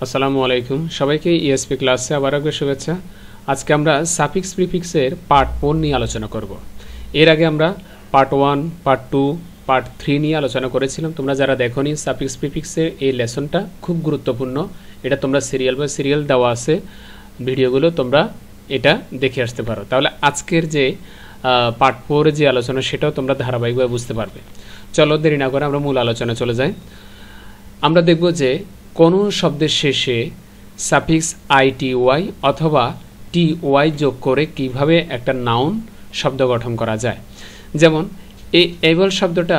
আসসালামু আলাইকুম সবাইকে ইএসপি ক্লাসে আবার একবার শুভেচ্ছা। আজকে আমরা সাফিক্স প্রিফিক্সের পার্ট 4 নিয়ে আলোচনা করব। এর আগে আমরা পার্ট 1, পার্ট 2, পার্ট 3 নিয়ে আলোচনা করেছিলাম। তোমরা যারা দেখোনি সাফিক্স প্রিফিক্সের এই লেসনটা খুব গুরুত্বপূর্ণ। এটা তোমরা সিরিয়াল দেওয়া আছে ভিডিওগুলো, তোমরা এটা দেখে আসতে পারো। তাহলে আজকের যে পার্ট 4 যে আলোচনা সেটাও তোমরা ধারাবাহিকভাবে বুঝতে পারবে। চলো দেরি না করে আমরা মূল আলোচনা চলে যাই। আমরা দেখব যে কোনো শব্দের শেষে সাফিক্স আইটিওয়াই অথবা টিওয়াই যোগ করে কিভাবে একটা নাউন শব্দ গঠন করা যায়। যেমন এই এবল শব্দটা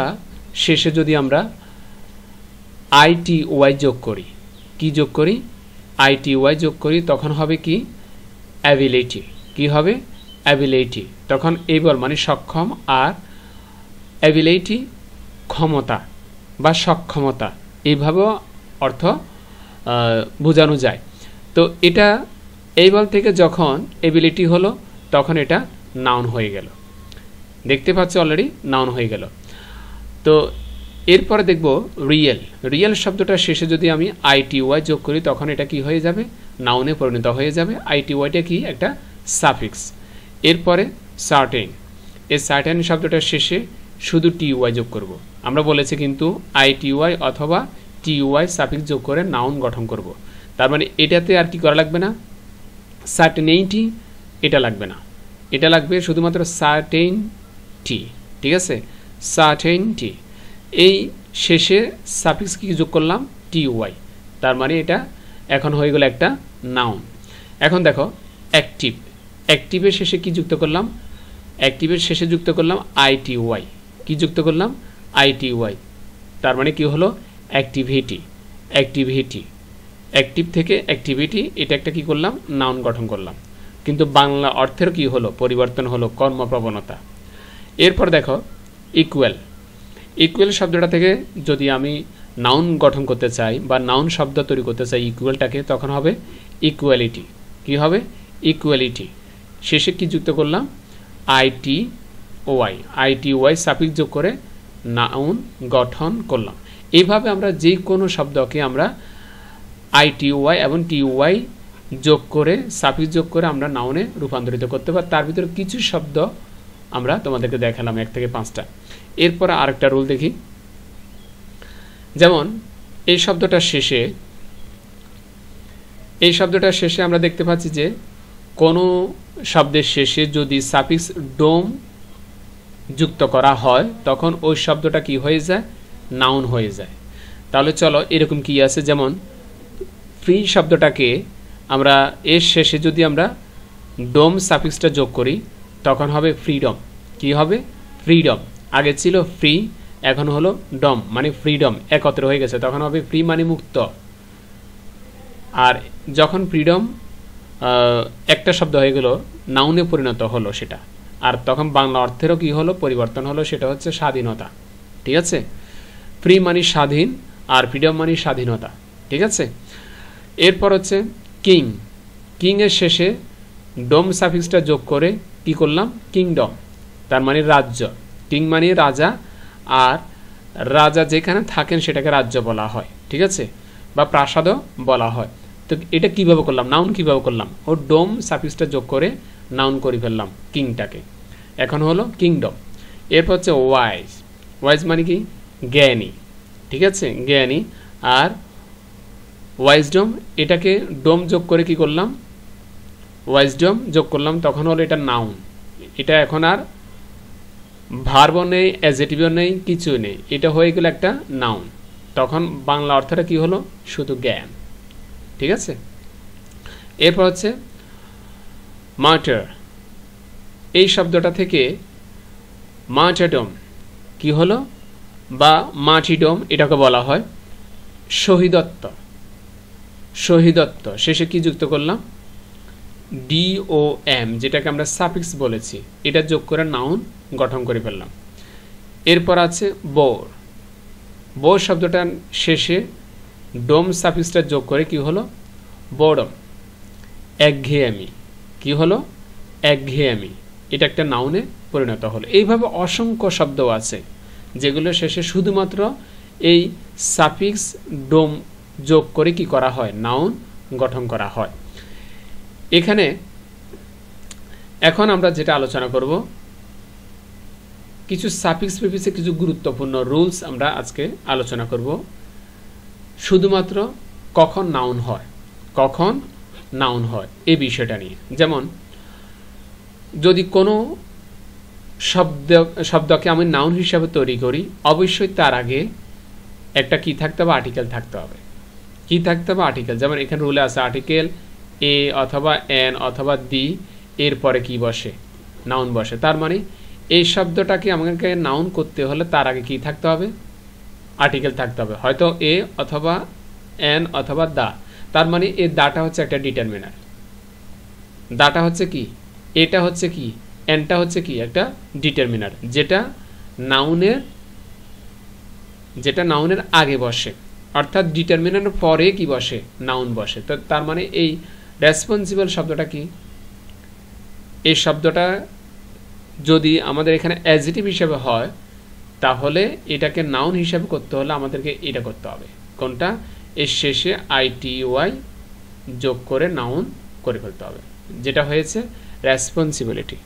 শেষে যদি আমরা আইটিওয়াই যোগ করি, কি যোগ করি? আইটিওয়াই যোগ করি, তখন হবে কি? অ্যাবিলিটি। কি হবে? অ্যাবিলিটি। তখন এবল মানে সক্ষম, আর অ্যাবিলিটি ক্ষমতা বা সক্ষমতা, এইভাবেও অর্থ বোঝানো যায়। তো এটা এইবল থেকে যখন এবিলিটি হলো তখন এটা নাউন হয়ে গেল। দেখতে পাচ্ছ অলরেডি নাউন হয়ে গেল। তো এরপরে দেখব রিয়েল শব্দটা শেষে যদি আমি আইটিওয়াই যোগ করি তখন এটা কি হয়ে যাবে? নাউনে পরিণত হয়ে যাবে। আইটিওয়াইটা কি? একটা সাফিক্স। এরপরে সার্টেন, এই সার্টেন শব্দটার শেষে শুধু টিওয়াই যোগ করব। আমরা বলেছি কিন্তু আইটিওয়াই অথবা টিওয়াই সাফিক্স যোগ করে নাউন গঠন করব। তার মানে এটাতে আর কি করা লাগবে না? সার্টেনিটি এটা লাগবে না, এটা লাগবে শুধুমাত্র সার্টেনটি। ঠিক আছে, সার্টেনটি। এই শেষে সাফিক্স কি যোগ করলাম? টিওয়াই। তার মানে এটা এখন হয়ে গেল একটা নাউন। এখন দেখো অ্যাক্টিভের শেষে কি যুক্ত করলাম? অ্যাক্টিভের শেষে যুক্ত করলাম আইটিওয়াই। কি যুক্ত করলাম? আইটিওয়াই। তার মানে কি হলো? অ্যাক্টিভিটি। অ্যাক্টিভ থেকে অ্যাক্টিভিটি, এটা একটা কি করলাম? নাউন গঠন করলাম। কিন্তু বাংলা অর্থের কি হলো? পরিবর্তন হলো, কর্মপ্রবণতা। এরপর দেখো ইকুয়াল শব্দটা থেকে যদি আমি নাউন গঠন করতে চাই বা নাউন শব্দ তৈরি করতে চাই ইকুয়ালটাকে, তখন হবে ইকুয়ালিটি। কি হবে? ইকুয়ালিটি। শেষে কি যুক্ত করলাম? আইটিওয়াই সাফিক্স যোগ করে নাউন গঠন করলাম। এইভাবে আমরা যে কোনো শব্দকে আমরা আইটিওয়াই এবং টিওয়াই যোগ করে সাফিক্স যোগ করে আমরা নাউনে রূপান্তরিত করতে পারি। তার ভিতরে কিছু শব্দ আমরা তোমাদেরকে দেখালাম, 1 থেকে 5টা। এরপর আরেকটা রুল দেখি। যেমন এই শব্দটার শেষে আমরা দেখতে পাচ্ছি যে কোনো শব্দের শেষে যদি সাফিক্স ডোম যুক্ত করা হয় তখন ওই শব্দটা কি হয়ে যায়? নাউন হয়ে যায়। তাহলে চলো এরকম কি আছে, যেমন ফ্রি শব্দটাকে আমরা এর শেষে যদি আমরা ডোম সাফিক্সটা যোগ করি তখন হবে ফ্রিডম। কি হবে? ফ্রিডম। আগে ছিল ফ্রি, এখন হলো ডম মানে ফ্রিডম, একত্র হয়ে গেছে, তখন হবে ফ্রি মানে মুক্ত। আর যখন ফ্রিডম একটা শব্দ হয়ে গেল, নাউনে পরিণত হলো সেটা, আর তখন বাংলা অর্থেরও কি হলো? পরিবর্তন হলো, সেটা হচ্ছে স্বাধীনতা। ঠিক আছে, ফ্রি মানে স্বাধীন আর ফ্রিডম মানে স্বাধীনতা। ঠিক আছে। এরপর হচ্ছে কিং এর শেষে ডোম সাফিক্সটা যোগ করে কি করলাম? কিংডম। তার মানে রাজ্য। কিং মানে রাজা, আর রাজা যেখানে থাকেন সেটাকে রাজ্য বলা হয়। ঠিক আছে, বা প্রাসাদও বলা হয়। তো এটা কিভাবে করলাম? নাউন কিভাবে করলাম? ও ডোম সাফিক্সটা যোগ করে নাউন করে ফেললাম কিংটাকে, এখন হলো কিংডম। এরপর হচ্ছে ওয়াইজ মানে কি? জ্ঞানী। ঠিক আছে, জ্ঞানী। আর ওয়াইজডম, এটাকে ডোম যোগ করে কি করলাম? ওয়াইজডম যোগ করলাম, তখন হলো এটা নাউন। এটা এখন আর ভার্বও নেই, অ্যাডজেক্টিভও নেই, কিছু নেই, এটা হয়ে গেল একটা নাউন। তখন বাংলা অর্থটা কি হলো? শুধু জ্ঞান। ঠিক আছে। এরপর হচ্ছে মার্টার। এই শব্দটা থেকে মার্টারডম কি হলো? বা মার্টিডম এটাকে বলা হয় শহীদত্ব। শেষে কি যুক্ত করলাম? DOM, যেটাকে আমরা সাফিক্স বলেছি, এটা যোগ করে নাউন গঠন করে ফেললাম। এরপর আছে বোর শব্দটার শেষে ডোম সাফিক্সটা যোগ করে কি হলো? বোরডম। একঘেয়েমি। কি হলো? একঘেয়েমি। এটা একটা নাউনে পরিণত হলো। এইভাবে অসংখ্য শব্দ আছে যেগুলো শেষে শুধুমাত্র এই সাফিক্স ডোম যোগ করে কি করা হয়, নাউন গঠন করা হয়। এখানে এখন আমরা যেটা আলোচনা করব, কিছু সাফিক্স প্রিফিক্সে কিছু গুরুত্বপূর্ণ রুলস আমরা আজকে আলোচনা করব, শুধুমাত্র কখন নাউন হয়, কখন নাউন হয় এই বিষয়টা নিয়ে। যেমন যদি কোনো শব্দকে আমি নাউন হিসাবে তৈরি করি, অবশ্যই তার আগে একটা কি থাকতে হবে, আর্টিকেল থাকতে হবে। কি থাকতে হবে, আর্টিকেল। যেমন এখানে রুলে আছে আর্টিকেল এ অথবা এন অথবা দি, এরপরে কি বসে, নাউন বসে। তার মানে এই শব্দটাকে আমাকে নাউন করতে হলে তার আগে কি থাকতে হবে, আর্টিকেল থাকতে হবে, হয়তো এ অথবা এন অথবা দা। তার মানে এই দাটা হচ্ছে একটা ডিটারমিনার, দাটা হচ্ছে কি, এটা হচ্ছে কি, এনটা হচ্ছে কি একটা ডিটারমিনার, যেটা নাউনের আগে বসে, অর্থাৎ ডিটারমিনারের পরে কি বসে, নাউন বসে। তো তার মানে এই রেসপন্সিবল শব্দটা কি, এই শব্দটা যদি আমাদের এখানে অ্যাডজেক্টিভ হিসেবে হয়, তাহলে এটাকে নাউন হিসেবে করতে হলে আমাদেরকে এটা করতে হবে, কোনটা, এর শেষে আইটিওয়াই যোগ করে নাউন করে ফেলতে হবে, যেটা হয়েছে রেসপন্সিবিলিটি।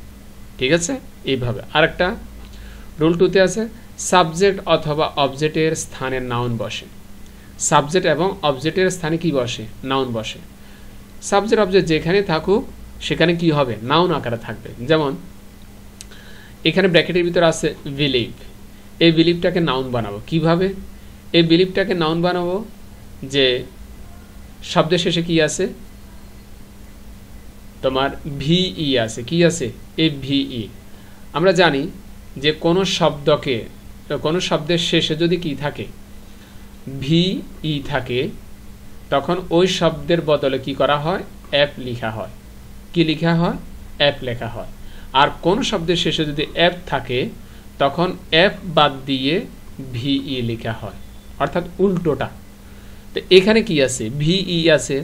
ঠিক আছে, এইভাবে। আরেকটা রুল 2-তে আছে সাবজেক্ট অথবা অবজেক্টের স্থানে নাউন বসে। সাবজেক্ট এবং অবজেক্টের স্থানে কি বসে, নাউন বসে। সাবজেক্ট অবজেক্ট যেখানে থাকুক সেখানে কি হবে, নাউন আকারে থাকবে। যেমন এখানে ব্র্যাকেটের ভিতরে আছে বিলিভ, এই বিলিভটাকে নাউন বানাবো কিভাবে, এই বিলিভটাকে নাউন বানাবো যে শব্দের শেষে কি আছে, তোমার ভিই আছে, কি আছে, এই ভিই। আমরা জানি যে কোনো শব্দের শেষে যদি কি থাকে, ভিই থাকে, তখন ওই শব্দের বদলে কি করা হয়, অ্যাপ লেখা হয়। কি লেখা হয়, অ্যাপ লেখা হয়। আর কোন শব্দের শেষে যদি অ্যাপ থাকে, তখন অ্যাপ বাদ দিয়ে ভিই লেখা হয়, অর্থাৎ উল্টোটা। তো এখানে কি আছে, ভিই আছে।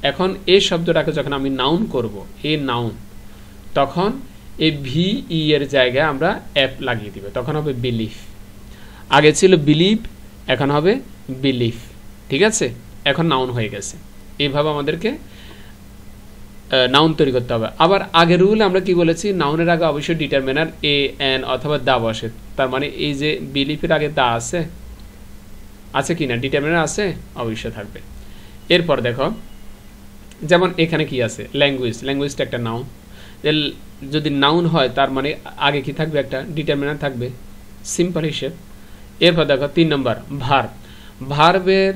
এখন এই শব্দটাকে যখন আমি নাউন করব, এই নাউন, তখন এই ভিই এর জায়গায় আমরা অ্যাপ লাগিয়ে দিব, তখন হবে বিলিফ। আগে ছিল বিলিভ, এখন হবে বিলিফ। ঠিক আছে, এখন নাউন হয়ে গেছে। এইভাবে আমাদেরকে নাউন তৈরি করতে হবে। আবার আগের রুলে আমরা কি বলেছি, নাউনের আগে অবশ্যই ডিটারমিনার এ এন অথবা দা বসে। তার মানে এই যে বিলিফের আগে দা আছে কি না, ডিটারমিনার আছে, অবশ্যই থাকবে। এরপর দেখো, যেমন এখানে কি আছে, ল্যাঙ্গুয়েজটা একটা নাউন। যদি নাউন হয় তার মানে আগে কি থাকবে, একটা ডিটারমিনার থাকবে, সিম্পল হিসেব। এরপর দেখো 3 নম্বর ভার্বের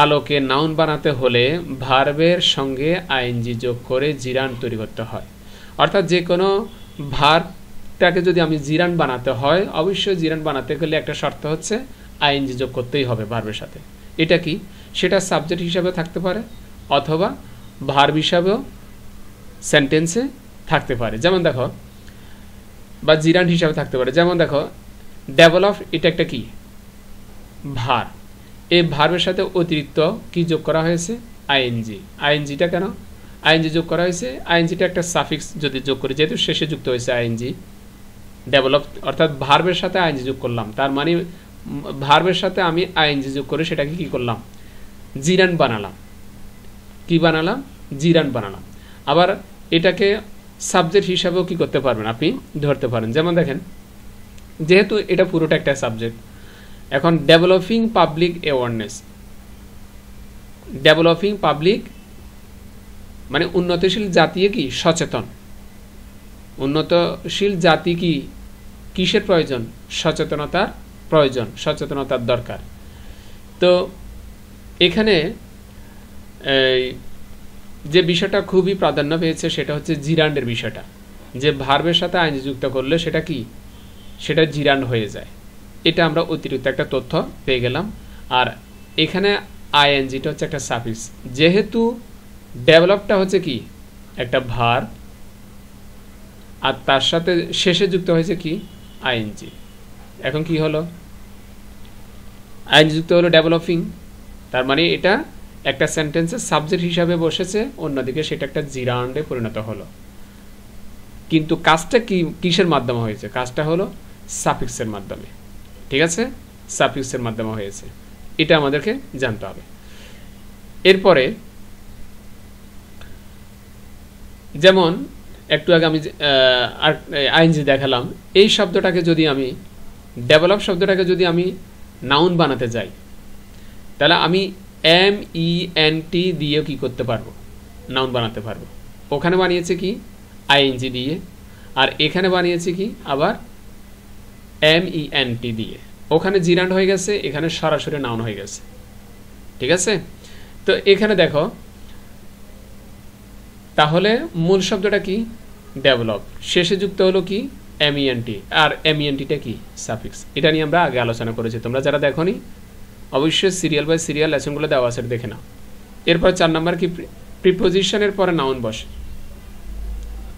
আলোকে নাউন বানাতে হলে ভার্বের সঙ্গে আইএনজি যোগ করে জিরান তৈরি করতে হয়। অর্থাৎ যে কোনো ভার্বটাকে যদি আমি জিরান বানাতে হয়, অবশ্যই জিরান বানাতে গেলে একটা শর্ত হচ্ছে আইএনজি যোগ করতেই হবে ভার্বের সাথে। এটা কি, সেটা সাবজেক্ট হিসাবে থাকতে পারে অথবা ভার্ব হিসাবেও সেন্টেন্সে থাকতে পারে। যেমন দেখো, বা জিরান হিসাবে থাকতে পারে। যেমন দেখো, ডেভেলপ, এটা একটা কি, ভার্ব। এই ভার্বের সাথে অতিরিক্ত কি যোগ করা হয়েছে, আইএনজি। আইএনজিটা কেন আইএনজি যোগ করা হয়েছে, আইএনজিটা একটা সাফিক্স যদি যোগ করি, যেহেতু শেষে যুক্ত হয়েছে আইএনজি, ডেভেলপ অর্থাৎ ভার্বের সাথে আইএনজি যোগ করলাম, তার মানে ভার্বের সাথে আমি আইএনজি যোগ করে সেটাকে কি করলাম, জিরান বানালাম। কি বানালাম, জিরান বানালাম। আবার এটাকে সাবজেক্ট হিসাবেও কি করতে পারবেন, আপনি ধরতে পারেন। যেমন দেখেন, যেহেতু এটা পুরোটা একটা সাবজেক্ট, এখন developing public awareness, developing public মানে উন্নতশীল জাতি কি সচেতন, উন্নতশীল জাতি কি কিসের প্রয়োজন, সচেতনতার প্রয়োজন, সচেতনতার দরকার। তো এখানে যে বিষয়টা খুবই প্রাধান্য পেয়েছে সেটা হচ্ছে জিরান্ডের বিষয়টা, যে ভার্বের সাথে আইনজি যুক্ত করলে সেটা কি, সেটা জিরান্ড হয়ে যায়। এটা আমরা অতিরিক্ত একটা তথ্য পেয়ে গেলাম। আর এখানে আইএনজিটা হচ্ছে একটা সাফিক্স, যেহেতু ডেভেলপটা হচ্ছে কি একটা ভার্ব, আর তার সাথে শেষে যুক্ত হয়েছে কি আইএনজি। এখন কি হলো, আইএনজি যুক্ত হলো ডেভেলপিং, তার মানে এটা একটা সেন্টেন্সের সাবজেক্ট হিসাবে বসেছে, অন্যদিকে সেটা একটা জিরান্ডে পরিণত হলো। কিন্তু কাজটা কি কিসের মাধ্যমে হয়েছে, কাজটা হলো সাফিক্সের মাধ্যমে। ঠিক আছে, সাফিক্সের মাধ্যমে হয়েছে, এটা আমাদেরকে জানতে হবে। এরপরে যেমন একটু আগে আমি আইএনজি দেখালাম, এই শব্দটাকে যদি আমি ডেভেলপ শব্দটাকে যদি আমি নাউন বানাতে যাই, তাহলে আমি MENT দিয়ে কি করতে পারবো, নাউন বানাতে পারবো। ওখানে বানিয়েছে কি আইএনজি দিয়ে, আর এখানে বানিয়েছে কি আবার MENT দিয়ে। ওখানে জিরান্ড হয়ে গেছে, এখানে সরাসরি নাউন হয়ে গেছে। ঠিক আছে, তো এখানে দেখো তাহলে মূল শব্দটা কি ডেভেলপ, শেষে যুক্ত হলো কি MENT, আর MENTটা কি সাফিক্স। এটা নিয়ে আমরা আগে আলোচনা করেছি, তোমরা যারা দেখোনি অবশ্যই সিরিয়াল বাই সিরিয়াল লেসনগুলো দেওয়া আছে দেখে নাও। এরপর 4 নাম্বার কি প্রিপোজিশনের পরে নাউন বসে।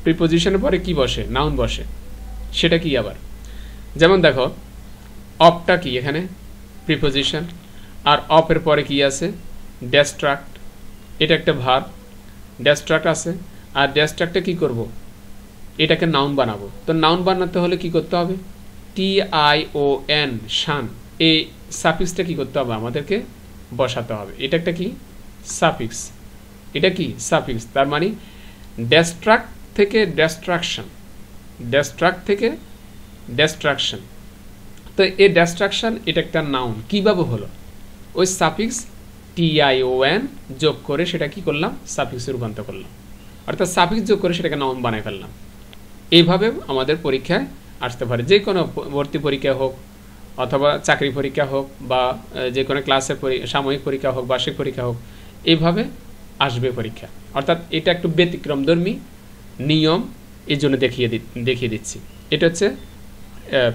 প্রিপোজিশনের পরে কি বসে, নাউন বসে। সেটা কি আবার, যেমন দেখো অফটা কি এখানে প্রিপোজিশন, আর অফের পরে কি আছে ডেস্ট্রাক্ট, এটা একটা ভার্ব, ডেস্ট্রাক্ট আছে, আর ডেস্ট্রাক্টে কি করব, এটাকে নাউন বানাবো। তো নাউন বানাতে হলে কি করতে হবে, TION শান, এই সাফিক্সটা কি করতে হবে আমাদেরকে বসাতে হবে। এটা একটা কি সাফিক্স, এটা কি সাফিক্স, তার মানে ডেস্ট্রাক্ট থেকে ডেস্ট্রাকশন, ডেস্ট্রাক্ট থেকে ডেস্ট্রাকশন। তো এই ডেস্ট্রাকশন এটা একটা নাউন কিভাবে হলো, ওই সাফিক্স TION যোগ করে সেটা কি করলাম সাফিক্সে রূপান্তর করলাম, অর্থাৎ সাফিক্স যোগ করে সেটাকে নাউন বানাই ফেললাম। এইভাবে আমাদের পরীক্ষায় আসতে পারে, যে কোনো ভর্তি পরীক্ষা হোক অথবা চাকরি পরীক্ষা হোক বা যে কোনো ক্লাসের সাময়িক পরীক্ষা হোক, বার্ষিক পরীক্ষা হোক, এইভাবে আসবে পরীক্ষা। অর্থাৎ এটা একটু ব্যতিক্রমধর্মী নিয়ম, এই জন্য দেখিয়ে দিচ্ছি। এটা হচ্ছে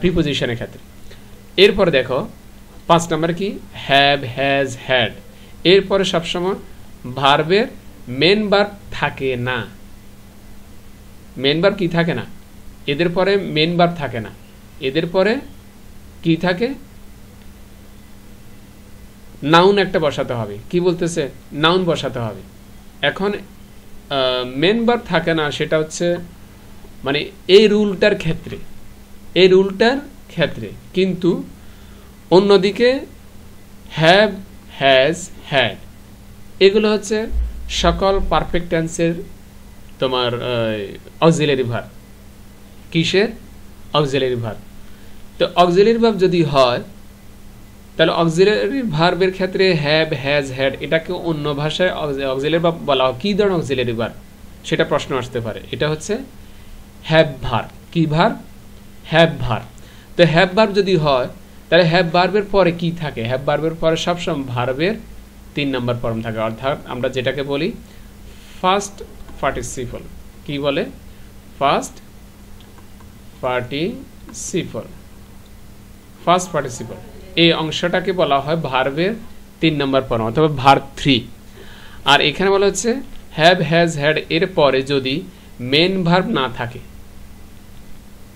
প্রিপোজিশনের ক্ষেত্রে। এরপর দেখো 5 নম্বর কি হ্যাভ, হ্যাজ, হ্যাড। এরপরে সবসময় ভার্বের মেন ভার্ব থাকে না। মেন ভার্ব কি থাকে না, এদের পরে মেন ভার্ব থাকে না, এদের পরে কি থাকে নাউন একটা বসাতে হবে। কি বলতেছে, নাউন বসাতে হবে। এখন মেন ভার্ব থাকে না, সেটা হচ্ছে মানে এই রুলটার ক্ষেত্রে, এই রুলটার ক্ষেত্রে, কিন্তু অন্যদিকে হ্যাভ, হ্যাজ, হ্যাড এগুলো হচ্ছে সকল পারফেক্ট টেন্সের তোমার অক্সিলারি ভার্ব। কিসের অক্সিলারি ভার্ব। তো অক্সিলারি ভার্ব যদি হয় তাহলে অক্সিলারি ভার্বের ক্ষেত্রে হ্যাভ, হ্যাজ, হ্যাড এটাকে অন্য ভাষায় অক্সিলারি ভার্ব বলা হয়। কী ধরনের অক্সিলারি ভার্ব সেটা প্রশ্ন আসতে পারে। এটা হচ্ছে হ্যাভ ভার্ব। কি ভার্ব, হ্যাভ ভার্ব। তো হ্যাভ ভার্ব যদি হয় তাহলে হ্যাভ ভার্বের পরে কি থাকে, হ্যাভ ভার্বের পরে সবসময় ভার্বের 3 নম্বর ফর্ম থাকে, অর্থাৎ আমরা যেটাকে বলি ফার্স্ট পার্টিসিপল। কি বলে, ফার্স্ট পার্টিসিপল, ফার্স্ট পার্টিসিপল। এই অংশটাকে বলা হয় ভার্বের 3 নম্বর ফর্ম অথবা ভার্ব 3। আর এখানে বলা হচ্ছে হ্যাভ, হ্যাজ, হ্যাড এর পরে যদি মেন ভার্ব না থাকে,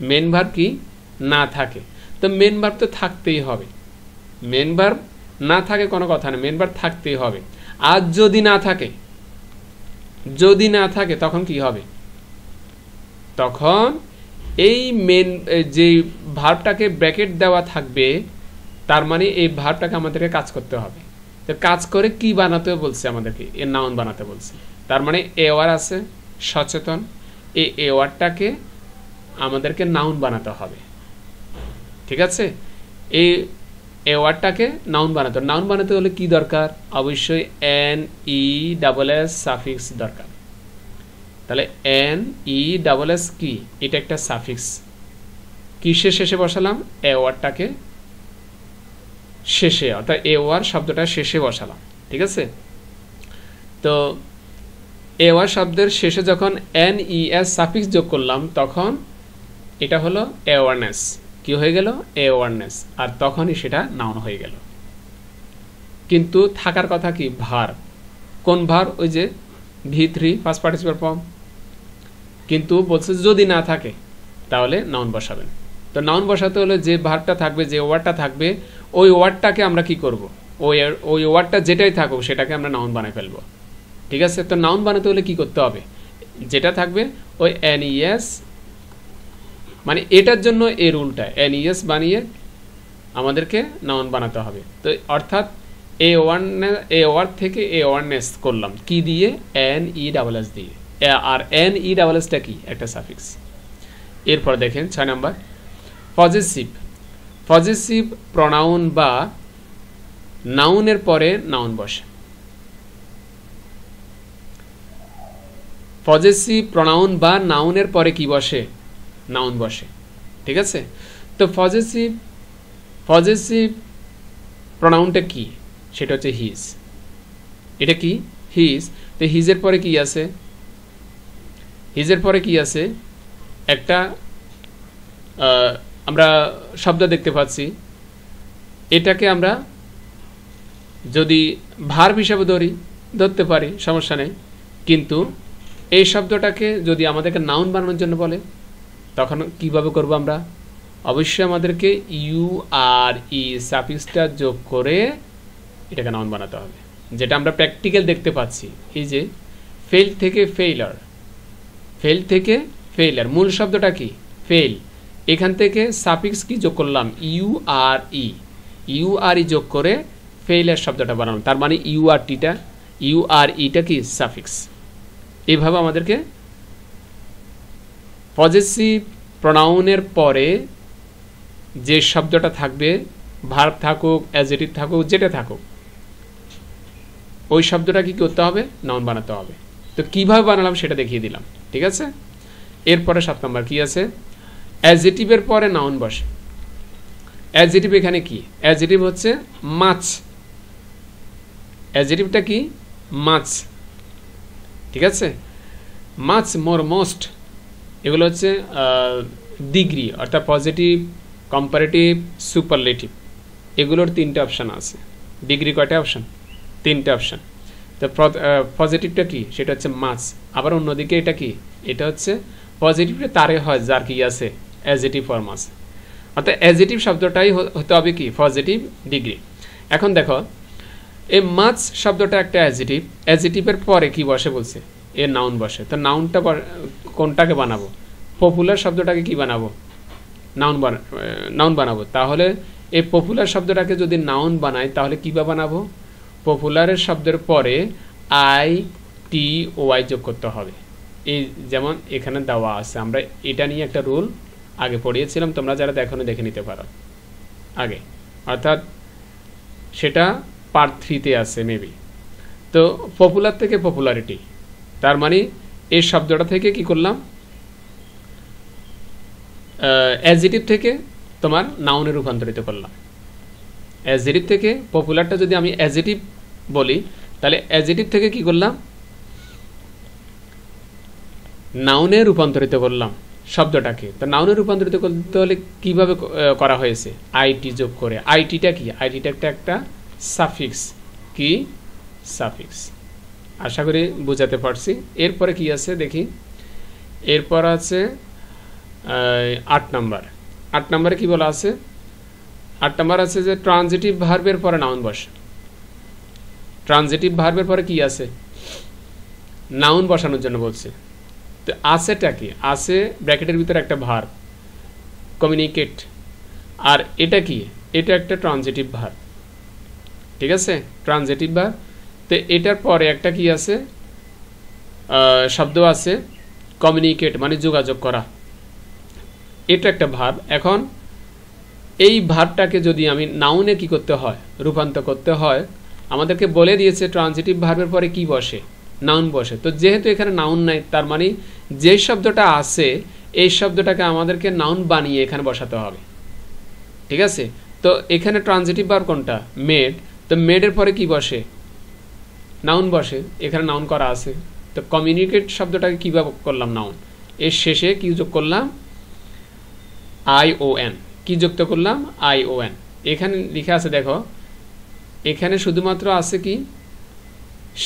মেন ভার্ব কি না থাকে, তো মেন ভার্ব তো থাকতেই হবে। মেন ভার্ব না থাকে কোনো কথা না, মেন ভার্ব থাকতেই হবে। আর যদি না থাকে, যদি না থাকে তখন কি হবে, তখন এই মেন যে ভার্বটাকে ব্র্যাকেট দেওয়া থাকবে, তার মানে এই ভার্বটাকে আমাদেরকে কাজ করতে হবে। তো কাজ করে কি বানাতে বলছে আমাদেরকে, এর নাউন বানাতে বলছে। তার মানে এওয়ার আছে সচেতন, এই এওয়ারটাকে আমাদেরকে নাউন বানাতে হবে। ঠিক আছে, এই ওয়ার্ডটাকে নাউন বানাতে, নাউন বানাতে হলে কি দরকার, অবশ্যই NESS সাফিক্স দরকার। তাহলে NESS কি, এটা একটা সাফিক্স। কিসের শেষে বসালাম, এ ওয়ার্ডটাকে শেষে, অর্থাৎ এ ওয়ার শব্দটা শেষে বসালাম। ঠিক আছে, তো এ ওয়ার শব্দের শেষে যখন NES সাফিক্স যোগ করলাম তখন এটা হলো অ্যাওয়ারনেস। কি হয়ে গেল, অ্যাওয়ারনেস, আর তখনই সেটা নাউন হয়ে গেল। কিন্তু থাকার কথা কি ভার্ব, কোন ভার্ব, ওই যে V3 ফার্স্ট পার্টিসিপল ফর্ম। কিন্তু বলছে যদি না থাকে তাহলে নাউন বসাবেন। তো নাউন বসাতে হলে যে ভার্বটা থাকবে, যে ওয়ার্ডটা থাকবে, ওই ওয়ার্ডটাকে আমরা কি করব, ওই ওয়ার্ডটা যেটাই থাকুক সেটাকে আমরা নাউন বানাই ফেলবো। ঠিক আছে, তো নাউন বানাতে হলে কি করতে হবে, যেটা থাকবে ওই NES, মানে এটার জন্য এই রুলটা NES বানিয়ে আমাদেরকে নাউন বানাতে হবে। তো অর্থাৎ এ ওয়ার্ড থেকে এ ওয়ার্ডনেস করলাম কি দিয়ে, এন ই ডাবল এস দিয়ে। আর এন ই ডাবল এসটা কি, একটা সাফিক্স। এরপর দেখেন 6 নাম্বার, পজেসিভ প্রনাউন বা নাউনের পরে নাউন বসে। পজেসিভ প্রনাউন বা নাউনের পরে কি বসে, নাউন বসে। ঠিক আছে, তো পজেসিভ প্রনাউনটা কি, সেটা হচ্ছে হিজ। এটা কি, হিজ। তো হিজের পরে কি আছে, হিজের পরে কি আছে, একটা আমরা শব্দ দেখতে পাচ্ছি। এটাকে আমরা যদি ভার্ব হিসাবে ধরতে পারি, সমস্যা নেই। কিন্তু এই শব্দটাকে যদি আমাদেরকে নাউন বানানোর জন্য বলে, তখন কিভাবে করব আমরা? অবশ্যই আমাদেরকে ইউ আর ই সাফিক্সটা যোগ করে এটাকে নাউন বানাতে হবে, যেটা আমরা প্র্যাকটিক্যাল দেখতে পাচ্ছি। এই যে ফেল থেকে ফেইলার, ফেল থেকে ফেইলার, মূল শব্দটা কি, ফেল। এখান থেকে সাফিক্স কি যোগ করলাম, ইউ আর ই যোগ করে ফেইলার শব্দটা বানালাম। তার মানে ইউ আর ইটা কি, সাফিক্স। এইভাবে আমাদেরকে পজেসিভ প্রনাউনের পরে যে শব্দটা থাকবে, ভার্ব থাকুক, অ্যাডজেক্টিভ থাকুক, যেটা থাকুক, ওই শব্দটা কি করতে হবে, নাউন বানাতে হবে। তো কিভাবে বানালাম সেটা দেখিয়ে দিলাম। ঠিক আছে, এরপরে 7 নম্বর কি আছে, অ্যাডজেক্টিভের পরে নাউন বসে। অ্যাডজেক্টিভ এখানে কি, অ্যাডজেক্টিভ হচ্ছে মাছ। অ্যাডজেক্টিভটা কি, মাছ। ঠিক আছে, মাছ, মোর, মোস্ট, এগুলো হচ্ছে ডিগ্রি, অর্থাৎ পজিটিভ, কম্পারেটিভ, সুপারলেটিভ, এগুলোর 3টে অপশান আছে। ডিগ্রি কয়টা অপশান, 3টে অপশান। তো পজিটিভটা কি, সেটা হচ্ছে মাছ। আবার অন্যদিকে এটা কি, এটা হচ্ছে পজিটিভটা তারে হয় যার কি আছে, অ্যাডজেক্টিভ ফর্ম আছে। অর্থাৎ অ্যাডজেক্টিভ শব্দটাই হতে হবে কি, পজিটিভ ডিগ্রি। এখন দেখো, এই মাছ শব্দটা একটা অ্যাডজেক্টিভ, অ্যাডজেক্টিভের পরে কি বসে বলছে, এর নাউন বসে। তো নাউনটা কোনটাকে বানাবো, পপুলার শব্দটাকে কি বানাবো, নাউন বানাবো। তাহলে এই পপুলার শব্দটাকে যদি নাউন বানাই, তাহলে কীভাবে বানাবো, পপুলারের শব্দের পরে আই টি ও আই যোগ করতে হবে। এই যেমন এখানে দেওয়া আছে, আমরা এটা নিয়ে একটা রুল আগে পড়িয়েছিলাম, তোমরা যারা দেখোনি দেখে নিতে পারো আগে, অর্থাৎ সেটা পার্ট 3-তে আছে মেবি। তো পপুলার থেকে পপুলারিটি, তার মানে এই শব্দটা থেকে কি করলাম, অ্যাডজেক্টিভ থেকে তোমার নাউনে রূপান্তরিত করলাম। অ্যাডজেক্টিভ থেকে পপুলারটা যদি আমি অ্যাডজেক্টিভ বলি, তাহলে অ্যাডজেক্টিভ থেকে কি করলাম, নাউনে রূপান্তরিত করলাম শব্দটাকে। তো নাউনে রূপান্তরিত করতে হলে কিভাবে করা হয়েছে, আইটি যোগ করে। আইটিটা কি, আইটিটা একটা সাফিক্স, কি সাফিক্স। আশা করি বোঝাতে পারছি। এরপরে কি আছে দেখি, এরপর আছে 8 নম্বর। 8 নম্বরে কি বলা আছে, 8 নম্বর আছে যে ট্রানজিটিভ ভার্বের পরে নাউন বসে। ট্রানজিটিভ ভার্বের পরে কি আছে, নাউন বসানোর জন্য বলছে। তো আছেটা কি, আছে ব্র্যাকেটের ভিতরে একটা ভার্ব, কমিউনিকেট। আর এটা কি, এটা একটা ট্রানজিটিভ ভার্ব। ঠিক আছে, ট্রানজিটিভ ভার্ব। তো এটার পরে একটা কি আছে, শব্দ আছে কমিউনিকেট, মানে যোগাযোগ করা, এটা একটা ভার্ব। এখন এই ভার্বটাকে যদি আমি নাউনে কি করতে হয়, রূপান্তর করতে হয়, আমাদেরকে বলে দিয়েছে ট্রানজিটিভ ভার্বের পরে কি বসে, নাউন বসে। তো যেহেতু এখানে নাউন নাই, তার মানে যে শব্দটা আছে এই শব্দটাকে আমাদেরকে নাউন বানিয়ে এখানে বসাতে হবে। ঠিক আছে, তো এখানে ট্রানজিটিভ ভার্ব কোনটা, মেড। তো মেডের পরে কি বসে, নাউন বসে, এখানে নাউন করা আছে। তো কমিউনিকেট শব্দটাকে কীভাবে করলাম, নাউন। এর শেষে কি যোগ করলাম, ION, কি যুক্ত করলাম, ION। এখানে লেখা আছে দেখো, এখানে শুধুমাত্র আছে কি,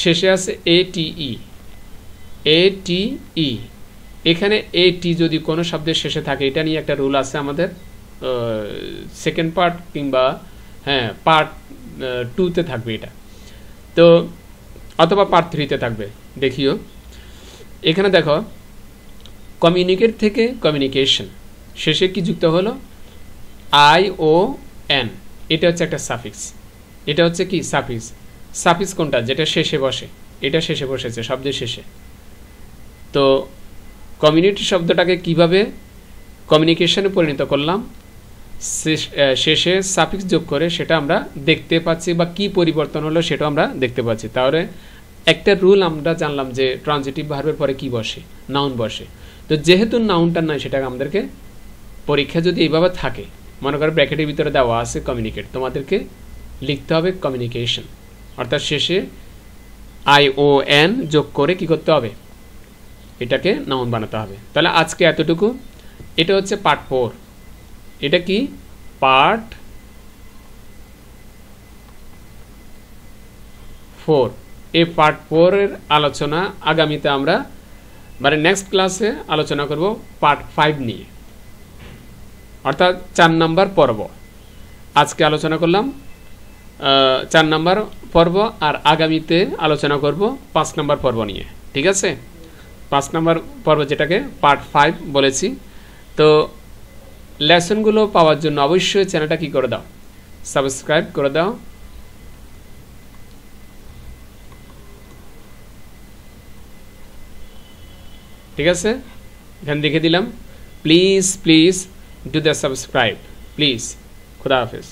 শেষে আছে ATE। এখানে AT যদি কোনো শব্দের শেষে থাকে, এটা নিয়ে একটা রুল আছে আমাদের, সেকেন্ড পার্ট কিংবা পার্ট 2-তে থাকবে এটা, তো অথবা পার্ট 3-তে থাকবে, দেখিও। এখানে দেখো, কমিউনিকেট থেকে কমিউনিকেশন, শেষে কি যুক্ত হলো, ION, এটা হচ্ছে একটা সাফিক্স। এটা হচ্ছে কি সাফিক্স। সাফিক্স কোনটা? যেটা শেষে বসে, এটা শেষে বসেছে শব্দের শেষে। তো কমিউনিটি শব্দটাকে কিভাবে কমিউনিকেশনে পরিণত করলাম, শেষে সাফিক্স যোগ করে সেটা আমরা দেখতে পাচ্ছি, বা কি পরিবর্তন হলো সেটা আমরা দেখতে পাচ্ছি। তাহলে একটা রুল আমরা জানলাম যে ট্রানজিটিভ ভার্বের পরে কি বসে, নাউন বসে। তো যেহেতু নাউনটা নাই, সেটাকে আমাদেরকে পরীক্ষা যদি এইভাবে থাকে, মনে করো ব্র্যাকেটের ভিতরে দেওয়া আছে কমিউনিকেট, তোমাদেরকে লিখতে হবে কমিউনিকেশন, অর্থাৎ শেষে ION যোগ করে কি করতে হবে, এটাকে নাউন বানাতে হবে। তাহলে আজকে এতটুকু। এটা হচ্ছে পার্ট 4। এটা কি পার্ট 4। এই পার্ট 4 এর আলোচনা আগামীতে আমরা মানে নেক্সট ক্লাসে আলোচনা করব পার্ট 5 নিয়ে, অর্থাৎ 4 নাম্বার পর্ব। আজকে আলোচনা করলাম 4 নাম্বার পর্ব, আর আগামীতে আলোচনা করব 5 নাম্বার পর্ব নিয়ে। ঠিক আছে, 5 নাম্বার পর্ব যেটাকে পার্ট 5 বলেছি। তো লেসনগুলো পাওয়ার জন্য অবশ্যই চ্যানেলটা কি করে দাও, সাবস্ক্রাইব করে দাও। ঠিক আছে, এখানে দেখে দিলাম। Please do the subscribe please. খুদা হাফেজ।